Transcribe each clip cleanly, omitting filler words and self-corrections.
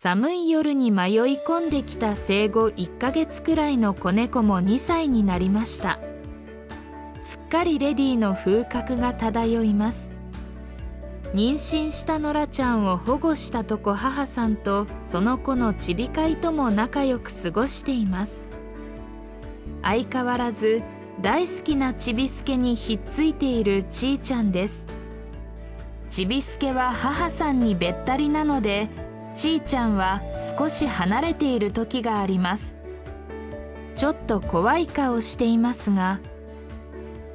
寒い夜に迷い込んできた生後1ヶ月くらいの子猫も2歳になりました。すっかりレディの風格が漂います。妊娠したノラちゃんを保護したとこ母さんとその子のちび飼いとも仲良く過ごしています。相変わらず大好きなちびすけにひっついているちーちゃんです。ちびすけは母さんにべったりなので、ちーちゃんは少し離れている時があります。ちょっと怖い顔していますが、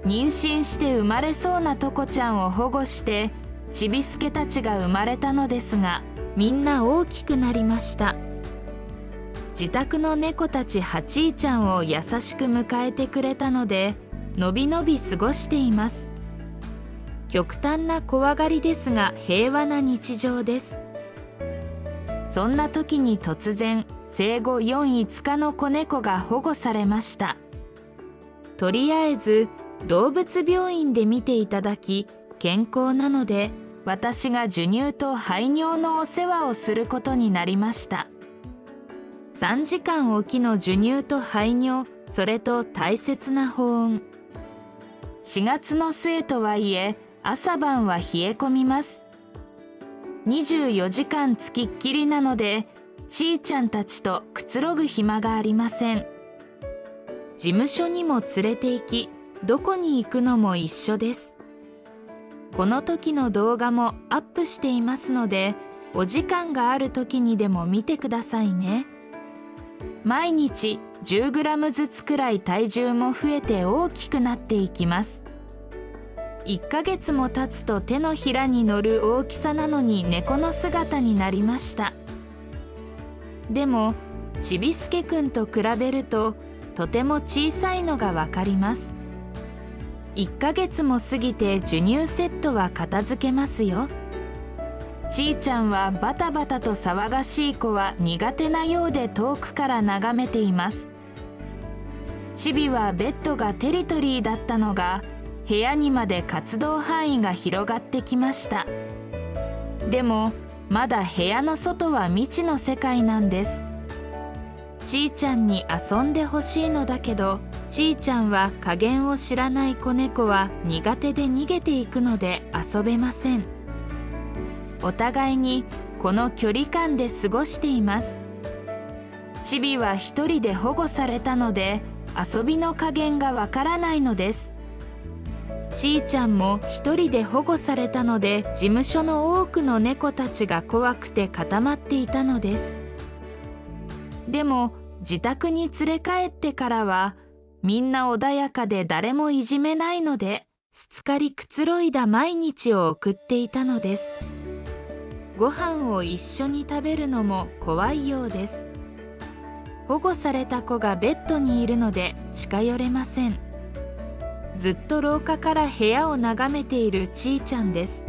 妊娠して生まれそうなとこちゃんを保護してちびすけたちが生まれたのですが、みんな大きくなりました。自宅の猫たちはちーちゃんを優しく迎えてくれたので、のびのび過ごしています。極端な怖がりですが平和な日常です。そんな時に突然、生後4、5日の子猫が保護されました。とりあえず動物病院で見ていただき、健康なので私が授乳と排尿のお世話をすることになりました。3時間おきの授乳と排尿、それと大切な保温。4月の末とはいえ朝晩は冷え込みます。24時間つきっきりなので、ちーちゃんたちとくつろぐ暇がありません。事務所にも連れて行き、どこに行くのも一緒です。この時の動画もアップしていますので、お時間がある時にでも見てくださいね。毎日10グラムずつくらい体重も増えて大きくなっていきます。1ヶ月も経つと手のひらに乗る大きさなのに猫の姿になりました。でもちびすけくんと比べるととても小さいのがわかります。1ヶ月も過ぎて授乳セットは片付けますよ。ちーちゃんはバタバタと騒がしい子は苦手なようで遠くから眺めています。ちびはベッドがテリトリーだったのが、部屋にまで活動範囲が広がってきました。でもまだ部屋の外は未知の世界なんです。ちーちゃんに遊んでほしいのだけど、ちーちゃんは加減を知らない子猫は苦手で逃げていくので遊べません。お互いにこの距離感で過ごしています。ちびは一人で保護されたので遊びの加減がわからないのです。ちーちゃんも一人で保護されたので、事務所の多くの猫たちが怖くて固まっていたのです。でも自宅に連れ帰ってからはみんな穏やかで誰もいじめないので、すつかりくつろいだ毎日を送っていたのです。ご飯を一緒に食べるのも怖いようです。保護された子がベッドにいるので近寄れません。ずっと廊下から部屋を眺めているちーちゃんです。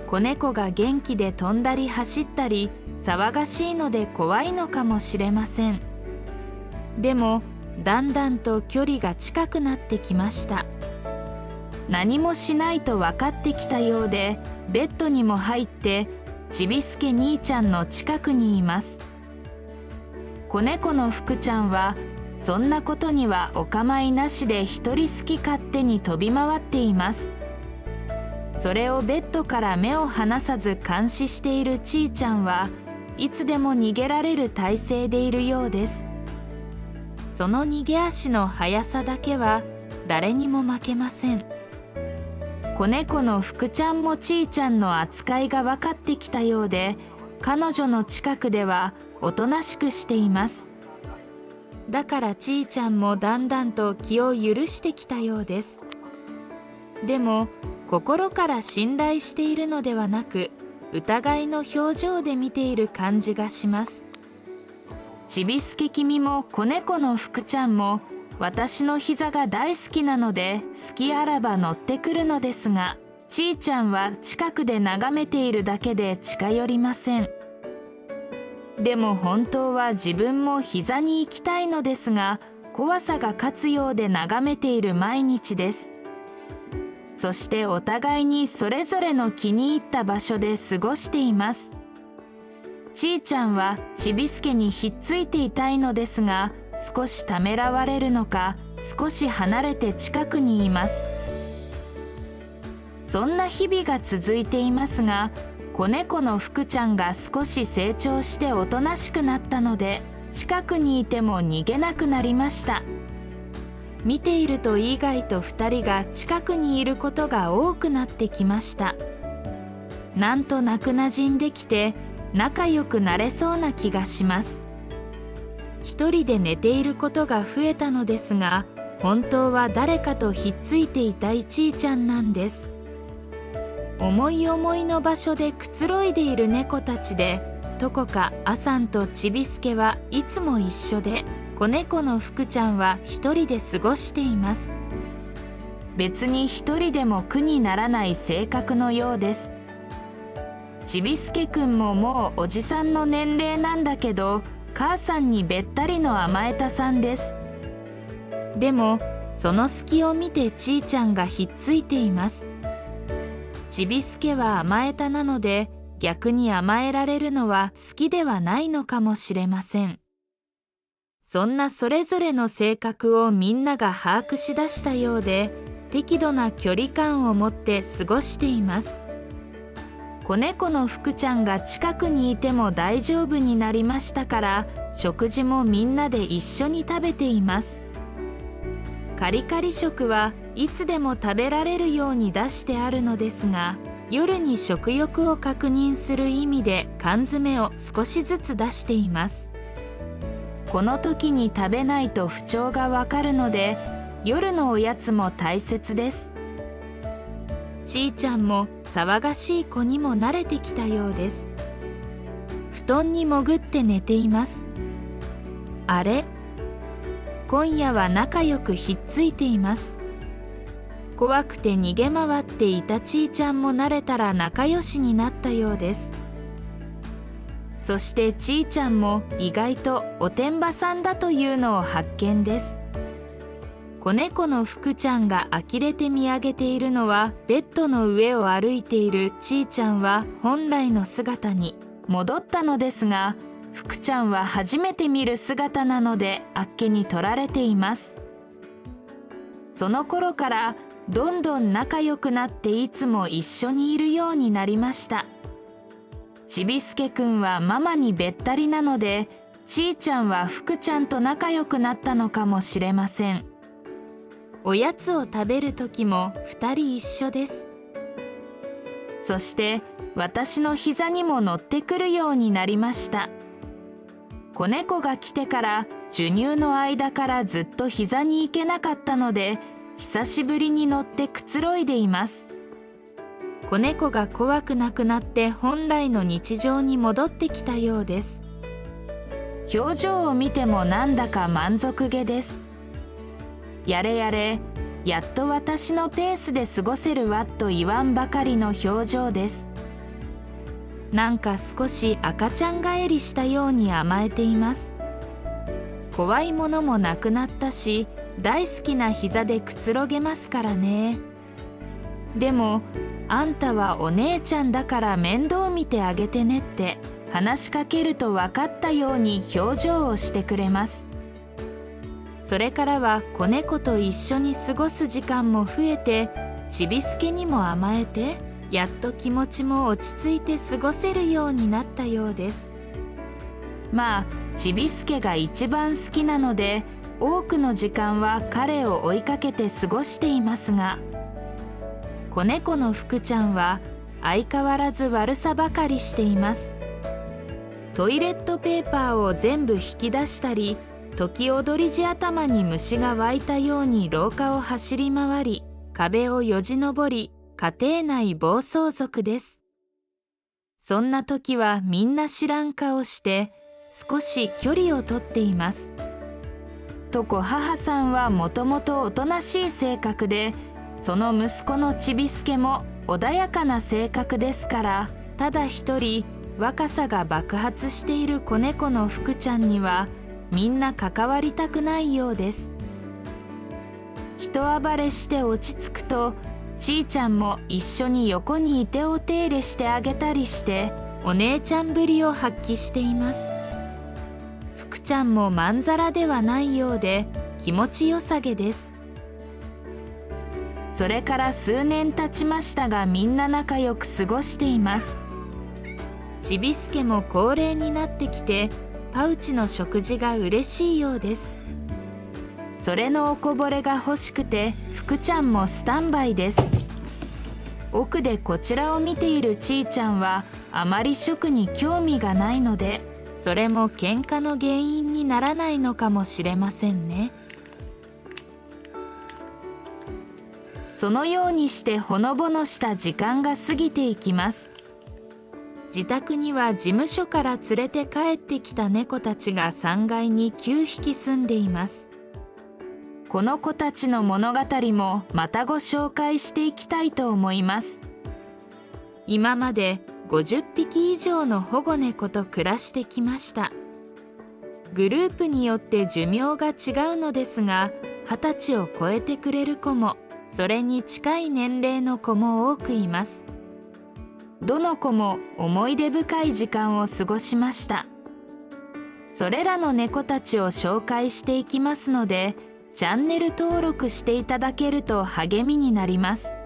子猫が元気で飛んだり走ったり騒がしいので怖いのかもしれません。でもだんだんと距離が近くなってきました。何もしないと分かってきたようで、ベッドにも入ってちびすけ兄ちゃんの近くにいます。子猫の福ちゃんはそんなことにはお構いなしで一人好き勝手に飛び回っています。それをベッドから目を離さず監視しているちーちゃんはいつでも逃げられる体勢でいるようです。その逃げ足の速さだけは誰にも負けません。子猫の福ちゃんもちーちゃんの扱いが分かってきたようで、彼女の近くではおとなしくしています。だからちーちゃんもだんだんと気を許してきたようです。でも心から信頼しているのではなく、疑いの表情で見ている感じがします。ちびすけ君も子猫の福ちゃんも私の膝が大好きなので好きあらば乗ってくるのですが、ちーちゃんは近くで眺めているだけで近寄りません。でも本当は自分も膝に行きたいのですが、怖さが勝つようで眺めている毎日です。そしてお互いにそれぞれの気に入った場所で過ごしています。ちーちゃんはちびすけにひっついていたいのですが、少しためらわれるのか、少し離れて近くにいます。そんな日々が続いていますが、子猫の福ちゃんが少し成長しておとなしくなったので、近くにいても逃げなくなりました。見ているとイガイと2人が近くにいることが多くなってきました。なんとなく馴染んできて仲良くなれそうな気がします。一人で寝ていることが増えたのですが、本当は誰かとひっついていたいちいちゃんなんです。思い思いの場所でくつろいでいる猫たちで、どこかあさんとちびすけはいつも一緒で、子猫の福ちゃんは一人で過ごしています。別に一人でも苦にならない性格のようです。ちびすけくんももうおじさんの年齢なんだけど、母さんにべったりの甘えたさんです。でもその隙を見てちーちゃんがひっついています。ちびすけは甘えたなので、逆に甘えられるのは好きではないのかもしれません。そんなそれぞれの性格をみんなが把握しだしたようで、適度な距離感を持って過ごしています。子猫の福ちゃんが近くにいても大丈夫になりましたから、食事もみんなで一緒に食べています。カリカリ食はいつでも食べられるように出してあるのですが、夜に食欲を確認する意味で缶詰を少しずつ出しています。この時に食べないと不調がわかるので、夜のおやつも大切です。ちーちゃんも騒がしい子にも慣れてきたようです。布団に潜って寝ています。あれ？今夜は仲良くひっついています。怖くて逃げ回っていたちーちゃんも慣れたら仲良しになったようです。そしてちーちゃんも意外とおてんばさんだというのを発見です。子猫の福ちゃんが呆れて見上げているのは、ベッドの上を歩いているちーちゃんは本来の姿に戻ったのですが、福ちゃんは初めて見る姿なのであっけに取られています。その頃からどんどん仲良くなっていつも一緒にいるようになりました。ちびすけくんはママにべったりなので、ちーちゃんは福ちゃんと仲良くなったのかもしれません。おやつを食べる時も2人一緒です。そして私の膝にも乗ってくるようになりました。子猫が来てから授乳の間からずっと膝に行けなかったので、久しぶりに乗ってくつろいでいます。子猫が怖くなくなって本来の日常に戻ってきたようです。表情を見てもなんだか満足げです。やれやれ、やっと私のペースで過ごせるわと言わんばかりの表情です。なんか少し赤ちゃん返りしたように甘えています。怖いものもなくなったし、大好きな膝でくつろげますからね。でも、あんたはお姉ちゃんだから面倒見てあげてねって話しかけると分かったように表情をしてくれます。それからは子猫と一緒に過ごす時間も増えて、ちびすけにも甘えて、やっと気持ちも落ち着いて過ごせるようになったようです。まあ、ちびすけが一番好きなので、多くの時間は彼を追いかけて過ごしていますが、子猫の福ちゃんは相変わらず悪さばかりしています。トイレットペーパーを全部引き出したり、時踊り地頭に虫が湧いたように廊下を走り回り、壁をよじ登り、家庭内暴走族です。そんな時はみんな知らん顔して少し距離をとっています。とこ母さんはもともとおとなしい性格で、その息子のちびすけも穏やかな性格ですから、ただ一人若さが爆発している子猫の福ちゃんにはみんな関わりたくないようです。人暴れして落ち着くと、ちーちゃんも一緒に横にいてお手入れしてあげたりして、お姉ちゃんぶりを発揮しています。福ちゃんもまんざらではないようで気持ちよさげです。それから数年経ちましたが、みんな仲良く過ごしています。ちびすけも高齢になってきて、パウチの食事が嬉しいようです。それのおこぼれが欲しくて、福ちゃんもスタンバイです。奥でこちらを見ているちーちゃんはあまり食に興味がないので、それも喧嘩の原因にならないのかもしれませんね。そのようにしてほのぼのした時間が過ぎていきます。自宅には事務所から連れて帰ってきた猫たちが3階に9匹住んでいます。この子たちの物語もまたご紹介していきたいと思います。今まで50匹以上の保護猫と暮らしてきました。グループによって寿命が違うのですが、20歳を超えてくれる子も、それに近い年齢の子も多くいます。どの子も思い出深い時間を過ごしました。それらの猫たちを紹介していきますので、チャンネル登録していただけると励みになります。